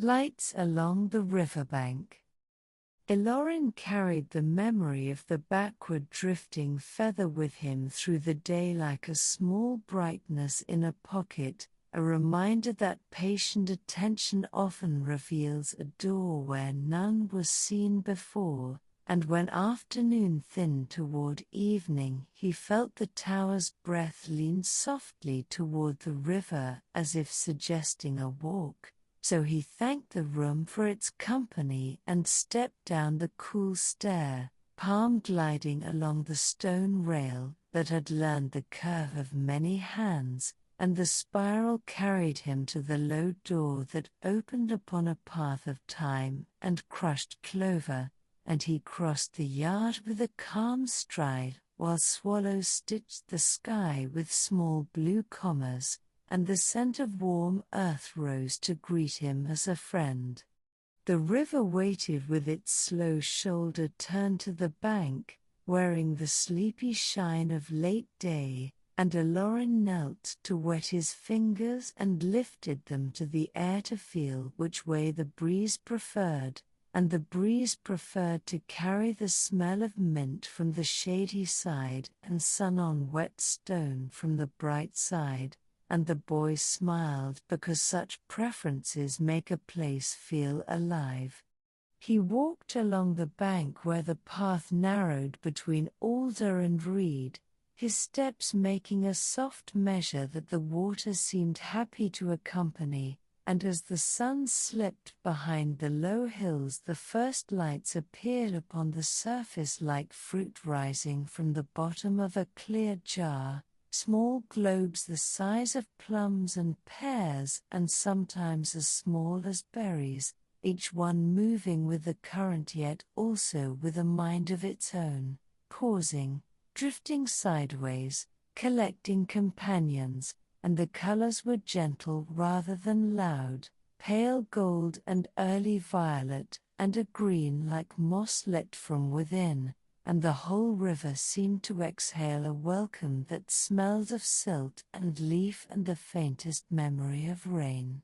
Lights along the riverbank. Elorin carried the memory of the backward drifting feather with him through the day like a small brightness in a pocket, a reminder that patient attention often reveals a door where none was seen before, and when afternoon thinned toward evening he felt the tower's breath lean softly toward the river as if suggesting a walk. So he thanked the room for its company and stepped down the cool stair, palm gliding along the stone rail that had learned the curve of many hands, and the spiral carried him to the low door that opened upon a path of thyme and crushed clover, and he crossed the yard with a calm stride while swallows stitched the sky with small blue commas, and the scent of warm earth rose to greet him as a friend. The river waited with its slow shoulder turned to the bank, wearing the sleepy shine of late day, and Elorin knelt to wet his fingers and lifted them to the air to feel which way the breeze preferred, and the breeze preferred to carry the smell of mint from the shady side and sun on wet stone from the bright side. And the boy smiled because such preferences make a place feel alive. He walked along the bank where the path narrowed between alder and reed, his steps making a soft measure that the water seemed happy to accompany, and as the sun slipped behind the low hills the first lights appeared upon the surface like fruit rising from the bottom of a clear jar. Small globes the size of plums and pears and sometimes as small as berries, each one moving with the current yet also with a mind of its own, pausing, drifting sideways, collecting companions, and the colors were gentle rather than loud, pale gold and early violet, and a green like moss lit from within. And the whole river seemed to exhale a welcome that smelled of silt and leaf and the faintest memory of rain.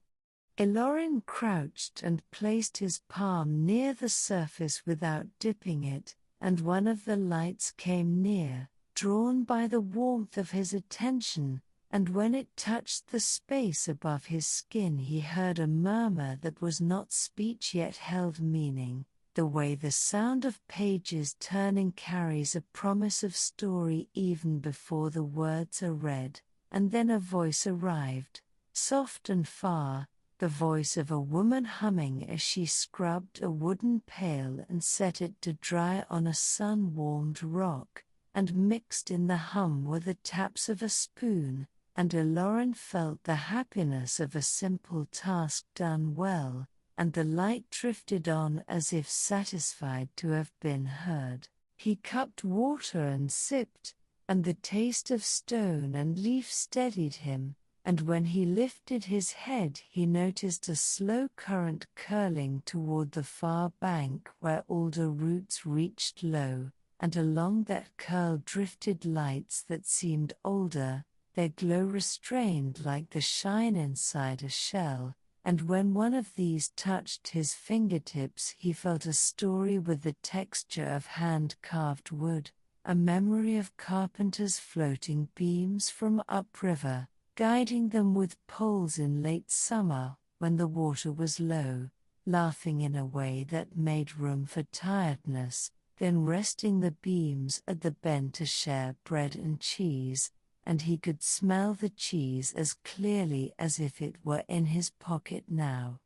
Elorin crouched and placed his palm near the surface without dipping it, and one of the lights came near, drawn by the warmth of his attention, and when it touched the space above his skin he heard a murmur that was not speech yet held meaning. The way the sound of pages turning carries a promise of story even before the words are read, and then a voice arrived, soft and far, the voice of a woman humming as she scrubbed a wooden pail and set it to dry on a sun-warmed rock, and mixed in the hum were the taps of a spoon, and Elorin felt the happiness of a simple task done well. And the light drifted on as if satisfied to have been heard. He cupped water and sipped, and the taste of stone and leaf steadied him, and when he lifted his head he noticed a slow current curling toward the far bank where alder roots reached low, and along that curl drifted lights that seemed older, their glow restrained like the shine inside a shell. And when one of these touched his fingertips he felt a story with the texture of hand-carved wood, a memory of carpenters floating beams from upriver, guiding them with poles in late summer when the water was low, laughing in a way that made room for tiredness, then resting the beams at the bend to share bread and cheese, and he could smell the cheese as clearly as if it were in his pocket now.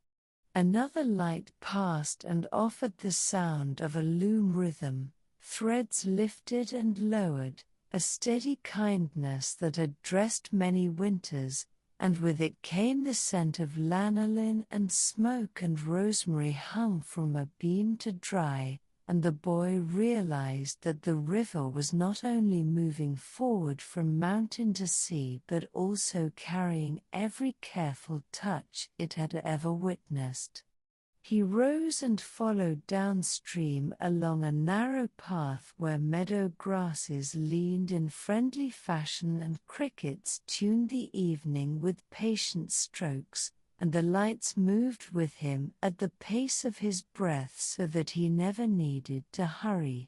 Another light passed and offered the sound of a loom rhythm, threads lifted and lowered, a steady kindness that had dressed many winters, and with it came the scent of lanolin and smoke, and rosemary hung from a beam to dry, and the boy realized that the river was not only moving forward from mountain to sea but also carrying every careful touch it had ever witnessed. He rose and followed downstream along a narrow path where meadow grasses leaned in friendly fashion and crickets tuned the evening with patient strokes, and the lights moved with him at the pace of his breath so that he never needed to hurry.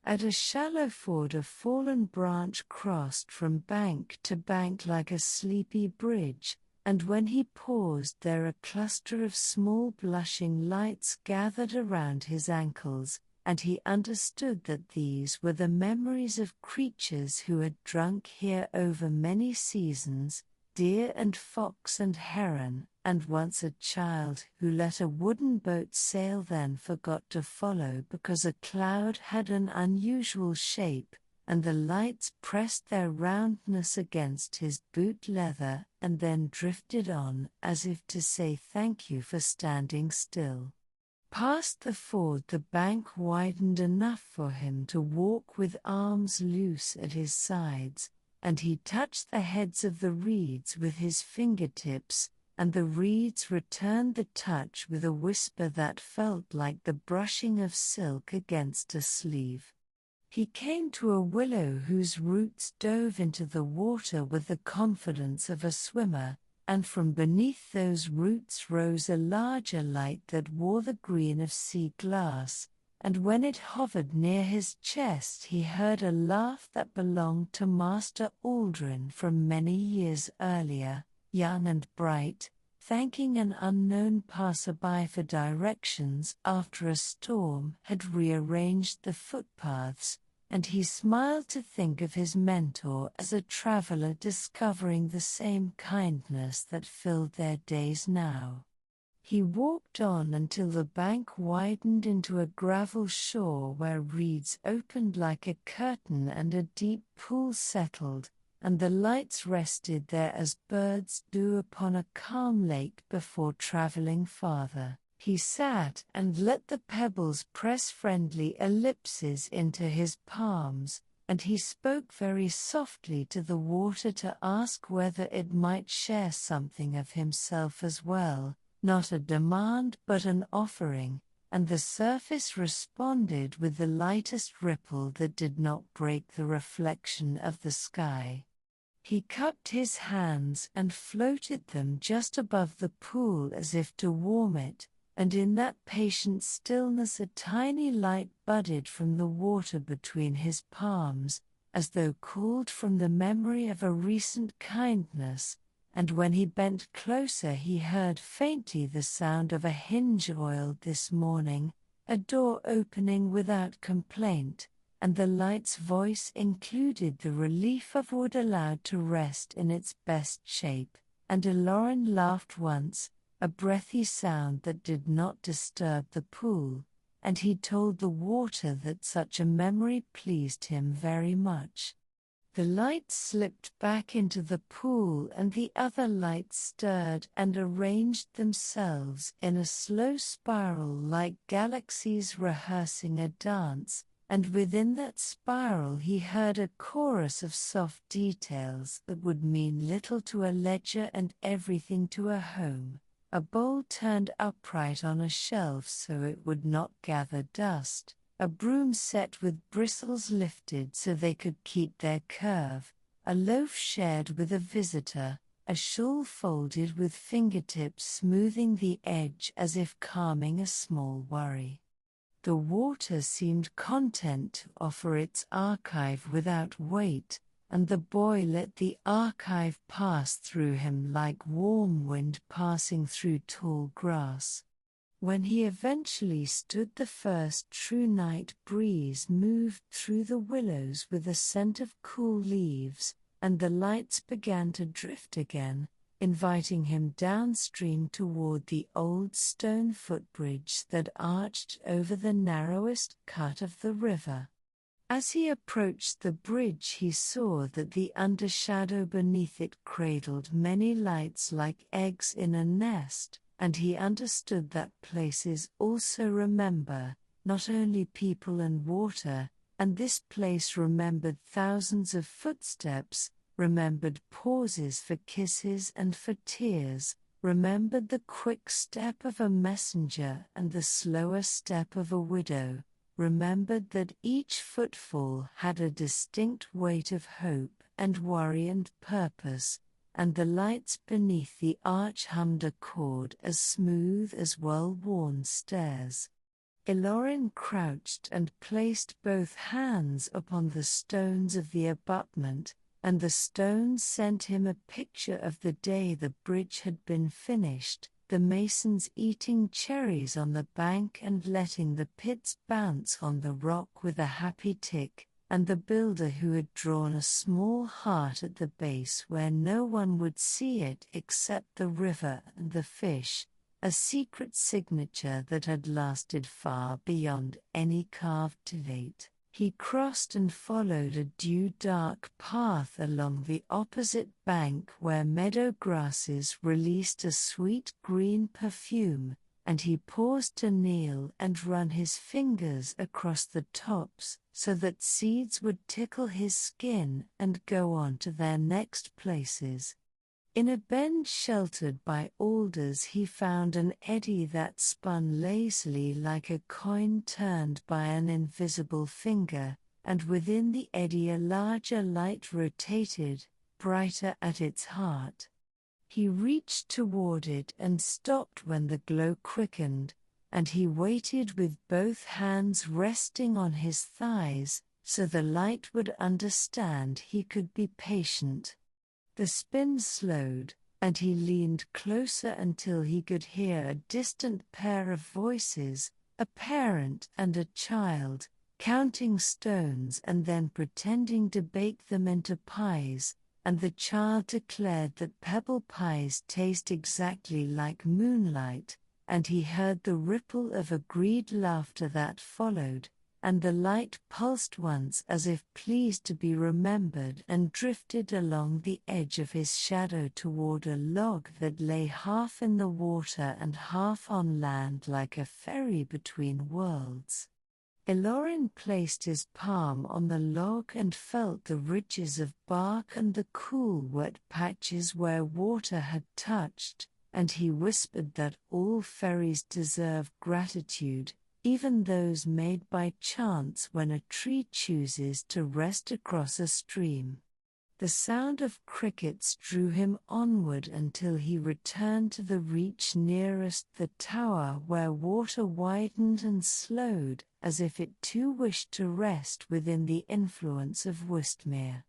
At a shallow ford a fallen branch crossed from bank to bank like a sleepy bridge, and when he paused there a cluster of small blushing lights gathered around his ankles, and he understood that these were the memories of creatures who had drunk here over many seasons, deer and fox and heron, and once a child who let a wooden boat sail then forgot to follow because a cloud had an unusual shape, and the lights pressed their roundness against his boot leather and then drifted on as if to say thank you for standing still. Past the ford the bank widened enough for him to walk with arms loose at his sides, and he touched the heads of the reeds with his fingertips, and the reeds returned the touch with a whisper that felt like the brushing of silk against a sleeve. He came to a willow whose roots dove into the water with the confidence of a swimmer, and from beneath those roots rose a larger light that wore the green of sea glass, and when it hovered near his chest he heard a laugh that belonged to Master Aldrin from many years earlier, young and bright, thanking an unknown passerby for directions after a storm had rearranged the footpaths, and he smiled to think of his mentor as a traveler discovering the same kindness that filled their days now. He walked on until the bank widened into a gravel shore where reeds opened like a curtain and a deep pool settled, and the lights rested there as birds do upon a calm lake before traveling farther. He sat and let the pebbles press friendly ellipses into his palms, and he spoke very softly to the water to ask whether it might share something of himself as well, not a demand but an offering, and the surface responded with the lightest ripple that did not break the reflection of the sky. He cupped his hands and floated them just above the pool as if to warm it, and in that patient stillness a tiny light budded from the water between his palms, as though called from the memory of a recent kindness, and when he bent closer he heard faintly the sound of a hinge oiled this morning, a door opening without complaint, and the light's voice included the relief of wood allowed to rest in its best shape, and Elorin laughed once, a breathy sound that did not disturb the pool, and he told the water that such a memory pleased him very much. The light slipped back into the pool and the other lights stirred and arranged themselves in a slow spiral like galaxies rehearsing a dance, and within that spiral he heard a chorus of soft details that would mean little to a ledger and everything to a home. A bowl turned upright on a shelf so it would not gather dust, a broom set with bristles lifted so they could keep their curve, a loaf shared with a visitor, a shawl folded with fingertips smoothing the edge as if calming a small worry. The water seemed content to offer its archive without weight, and the boy let the archive pass through him like warm wind passing through tall grass. When he eventually stood, the first true night breeze moved through the willows with a scent of cool leaves, and the lights began to drift again, inviting him downstream toward the old stone footbridge that arched over the narrowest cut of the river. As he approached the bridge he saw that the undershadow beneath it cradled many lights like eggs in a nest, and he understood that places also remember, not only people and water, and this place remembered thousands of footsteps, remembered pauses for kisses and for tears, remembered the quick step of a messenger and the slower step of a widow, remembered that each footfall had a distinct weight of hope and worry and purpose, and the lights beneath the arch hummed a chord as smooth as well-worn stairs. Elorin crouched and placed both hands upon the stones of the abutment, and the stones sent him a picture of the day the bridge had been finished, the masons eating cherries on the bank and letting the pits bounce on the rock with a happy tick, and the builder who had drawn a small heart at the base where no one would see it except the river and the fish, a secret signature that had lasted far beyond any carved date. He crossed and followed a dew-dark path along the opposite bank where meadow grasses released a sweet green perfume, and he paused to kneel and run his fingers across the tops so that seeds would tickle his skin and go on to their next places. In a bend sheltered by alders he found an eddy that spun lazily like a coin turned by an invisible finger, and within the eddy a larger light rotated, brighter at its heart. He reached toward it and stopped when the glow quickened, and he waited with both hands resting on his thighs, so the light would understand he could be patient. The spin slowed, and he leaned closer until he could hear a distant pair of voices, a parent and a child, counting stones and then pretending to bake them into pies, and the child declared that pebble pies taste exactly like moonlight, and he heard the ripple of agreed laughter that followed, and the light pulsed once as if pleased to be remembered and drifted along the edge of his shadow toward a log that lay half in the water and half on land like a ferry between worlds. Elorin placed his palm on the log and felt the ridges of bark and the cool wet patches where water had touched, and he whispered that all ferries deserve gratitude, even those made by chance when a tree chooses to rest across a stream. The sound of crickets drew him onward until he returned to the reach nearest the tower where water widened and slowed as if it too wished to rest within the influence of Wistmere.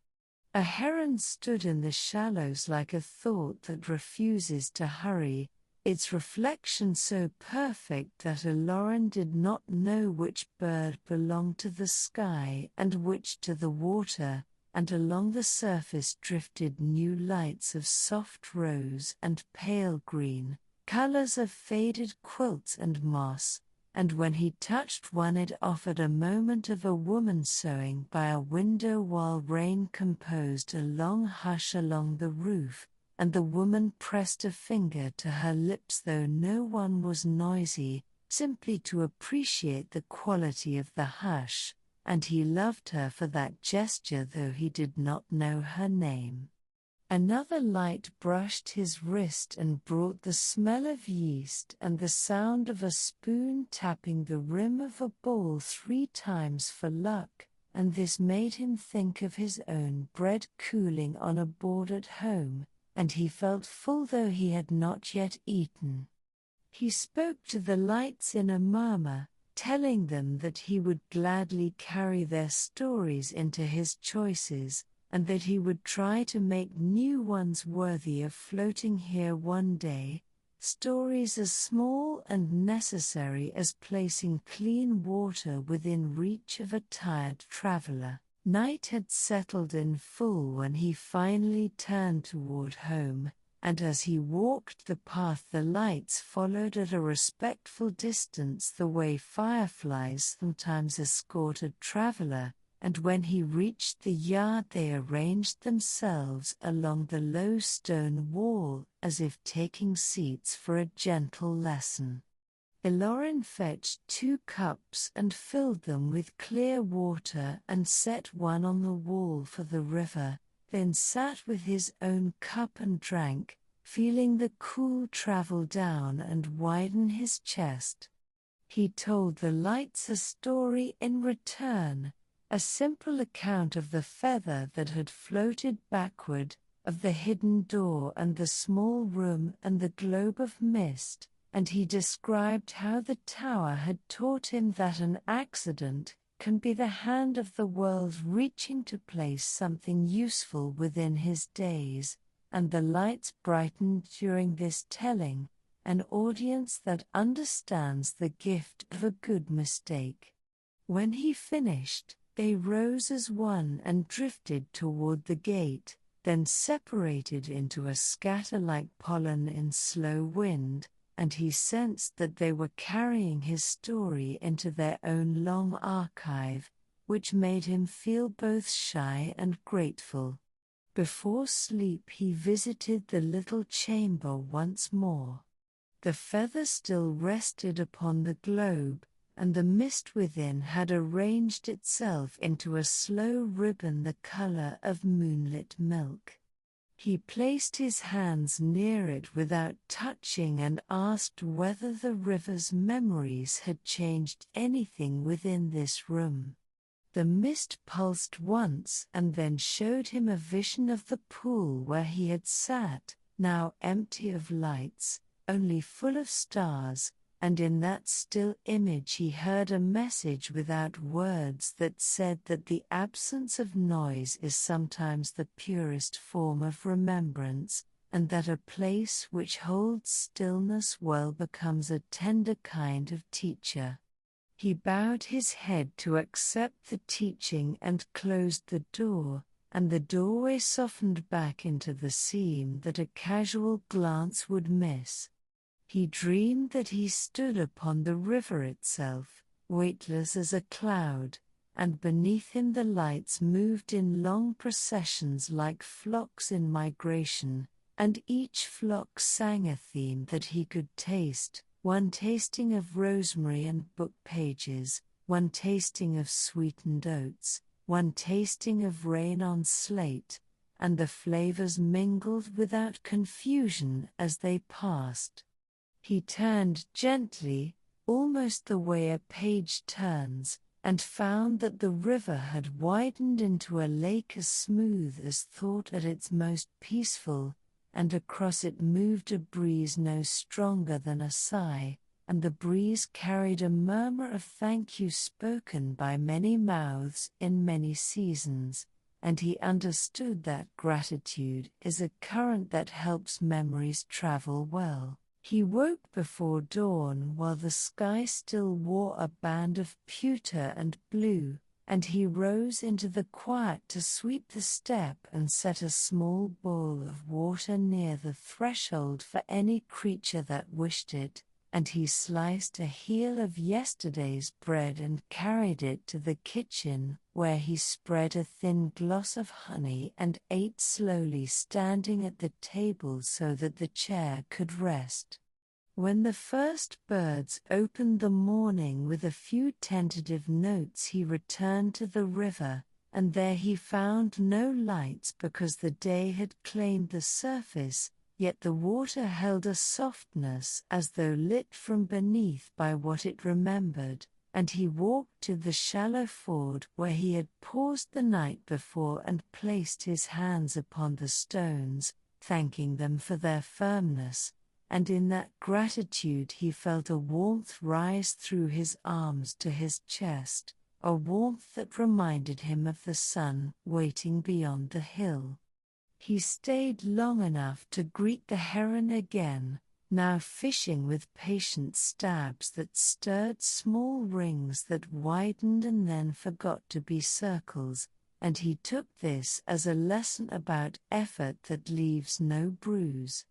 A heron stood in the shallows like a thought that refuses to hurry, its reflection so perfect that Elorin did not know which bird belonged to the sky and which to the water, and along the surface drifted new lights of soft rose and pale green, colors of faded quilts and moss, and when he touched one it offered a moment of a woman sewing by a window while rain composed a long hush along the roof, and the woman pressed a finger to her lips though no one was noisy, simply to appreciate the quality of the hush, and he loved her for that gesture though he did not know her name. Another light brushed his wrist and brought the smell of yeast and the sound of a spoon tapping the rim of a bowl 3 times for luck, and this made him think of his own bread cooling on a board at home, and he felt full though he had not yet eaten. He spoke to the lights in a murmur, telling them that he would gladly carry their stories into his choices, and that he would try to make new ones worthy of floating here one day, stories as small and necessary as placing clean water within reach of a tired traveler. Night had settled in full when he finally turned toward home, and as he walked the path the lights followed at a respectful distance the way fireflies sometimes escort a traveler, and when he reached the yard they arranged themselves along the low stone wall as if taking seats for a gentle lesson. Elorin fetched 2 cups and filled them with clear water and set one on the wall for the river, then sat with his own cup and drank, feeling the cool travel down and widen his chest. He told the lights a story in return, a simple account of the feather that had floated backward, of the hidden door and the small room and the globe of mist, and he described how the tower had taught him that an accident can be the hand of the world reaching to place something useful within his days, and the lights brightened during this telling, an audience that understands the gift of a good mistake. When he finished, they rose as one and drifted toward the gate, then separated into a scatter like pollen in slow wind, and he sensed that they were carrying his story into their own long archive, which made him feel both shy and grateful. Before sleep he visited the little chamber once more. The feather still rested upon the globe, and the mist within had arranged itself into a slow ribbon the color of moonlit milk. He placed his hands near it without touching and asked whether the river's memories had changed anything within this room. The mist pulsed once and then showed him a vision of the pool where he had sat, now empty of lights, only full of stars, and in that still image he heard a message without words that said that the absence of noise is sometimes the purest form of remembrance, and that a place which holds stillness well becomes a tender kind of teacher. He bowed his head to accept the teaching and closed the door, and the doorway softened back into the seam that a casual glance would miss. He dreamed that he stood upon the river itself, weightless as a cloud, and beneath him the lights moved in long processions like flocks in migration, and each flock sang a theme that he could taste, one tasting of rosemary and book pages, one tasting of sweetened oats, one tasting of rain on slate, and the flavors mingled without confusion as they passed. He turned gently, almost the way a page turns, and found that the river had widened into a lake as smooth as thought at its most peaceful, and across it moved a breeze no stronger than a sigh, and the breeze carried a murmur of thank you spoken by many mouths in many seasons, and he understood that gratitude is a current that helps memories travel well. He woke before dawn while the sky still wore a band of pewter and blue, and he rose into the quiet to sweep the step and set a small bowl of water near the threshold for any creature that wished it, and he sliced a heel of yesterday's bread and carried it to the kitchen, where he spread a thin gloss of honey and ate slowly, standing at the table so that the chair could rest. When the first birds opened the morning with a few tentative notes, he returned to the river, and there he found no lights because the day had claimed the surface, yet the water held a softness as though lit from beneath by what it remembered, and he walked to the shallow ford where he had paused the night before and placed his hands upon the stones, thanking them for their firmness, and in that gratitude he felt a warmth rise through his arms to his chest, a warmth that reminded him of the sun waiting beyond the hill. He stayed long enough to greet the heron again, now fishing with patient stabs that stirred small rings that widened and then forgot to be circles, and he took this as a lesson about effort that leaves no bruise.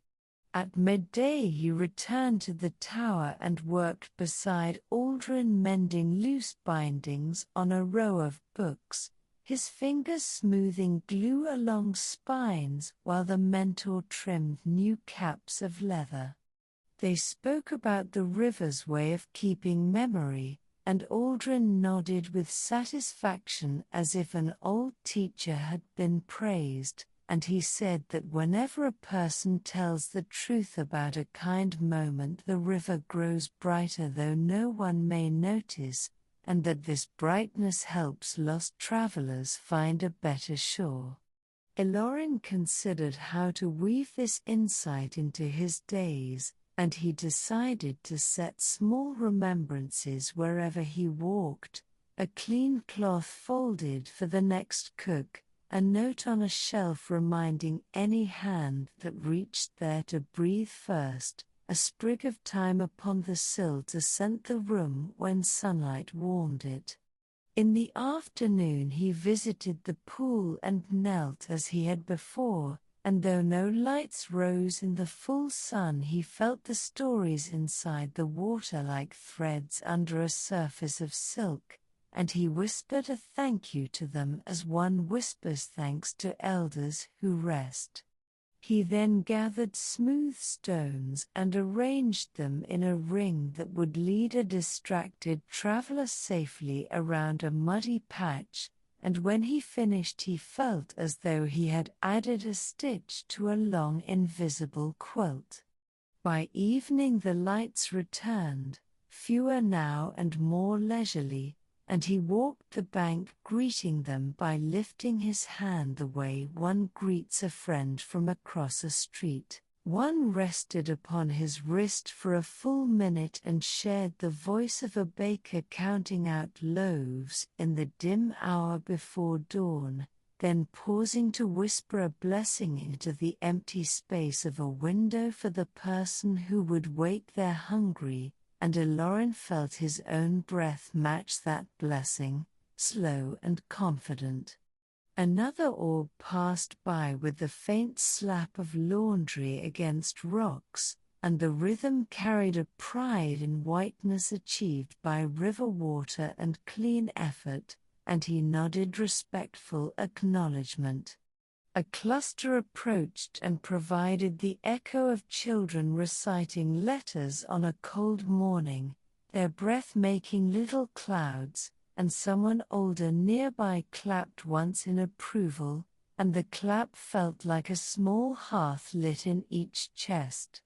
At midday he returned to the tower and worked beside Aldrin, mending loose bindings on a row of books, his fingers smoothing glue along spines while the mentor trimmed new caps of leather. They spoke about the river's way of keeping memory, and Aldrin nodded with satisfaction as if an old teacher had been praised, and he said that whenever a person tells the truth about a kind moment, the river grows brighter though no one may notice, and that this brightness helps lost travelers find a better shore. Elorin considered how to weave this insight into his days, and he decided to set small remembrances wherever he walked: a clean cloth folded for the next cook, a note on a shelf reminding any hand that reached there to breathe first, a sprig of thyme upon the sill to scent the room when sunlight warmed it. In the afternoon he visited the pool and knelt as he had before, and though no lights rose in the full sun, he felt the stories inside the water like threads under a surface of silk, and he whispered a thank you to them as one whispers thanks to elders who rest. He then gathered smooth stones and arranged them in a ring that would lead a distracted traveler safely around a muddy patch, and when he finished he felt as though he had added a stitch to a long invisible quilt. By evening the lights returned, fewer now and more leisurely, and he walked the bank greeting them by lifting his hand the way one greets a friend from across a street. One rested upon his wrist for a full minute and shared the voice of a baker counting out loaves in the dim hour before dawn, then pausing to whisper a blessing into the empty space of a window for the person who would wake there hungry. And Elorin felt his own breath match that blessing, slow and confident. Another orb passed by with the faint slap of laundry against rocks, and the rhythm carried a pride in whiteness achieved by river water and clean effort, and he nodded respectful acknowledgement. A cluster approached and provided the echo of children reciting letters on a cold morning, their breath making little clouds, and someone older nearby clapped once in approval, and the clap felt like a small hearth lit in each chest.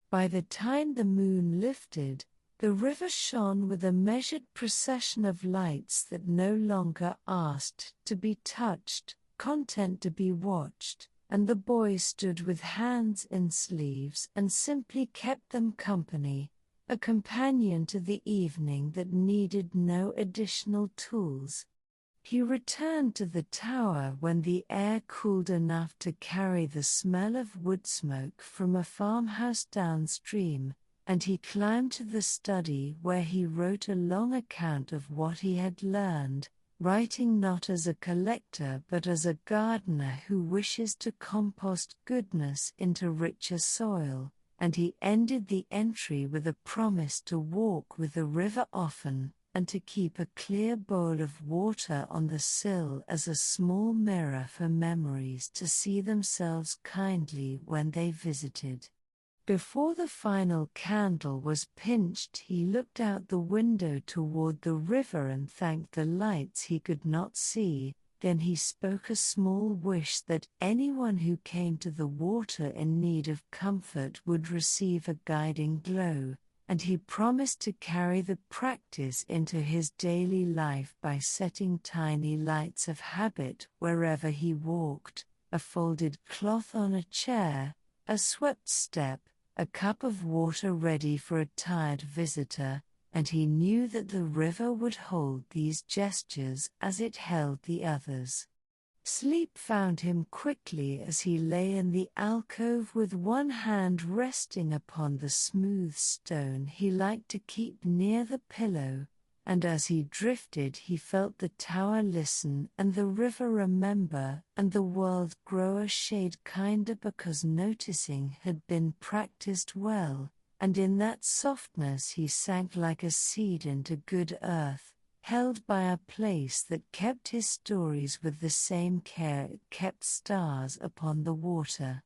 By the time the moon lifted, the river shone with a measured procession of lights that no longer asked to be touched, content to be watched, and the boy stood with hands in sleeves and simply kept them company, a companion to the evening that needed no additional tools. He returned to the tower when the air cooled enough to carry the smell of wood smoke from a farmhouse downstream, and he climbed to the study where he wrote a long account of what he had learned, writing not as a collector but as a gardener who wishes to compost goodness into richer soil, and he ended the entry with a promise to walk with the river often, and to keep a clear bowl of water on the sill as a small mirror for memories to see themselves kindly when they visited. Before the final candle was pinched, he looked out the window toward the river and thanked the lights he could not see. Then he spoke a small wish that anyone who came to the water in need of comfort would receive a guiding glow, and he promised to carry the practice into his daily life by setting tiny lights of habit wherever he walked: a folded cloth on a chair, a swept step, a cup of water ready for a tired visitor, and he knew that the river would hold these gestures as it held the others. Sleep found him quickly as he lay in the alcove with one hand resting upon the smooth stone he liked to keep near the pillow, and as he drifted he felt the tower listen and the river remember and the world grow a shade kinder because noticing had been practiced well, and in that softness he sank like a seed into good earth, held by a place that kept his stories with the same care it kept stars upon the water.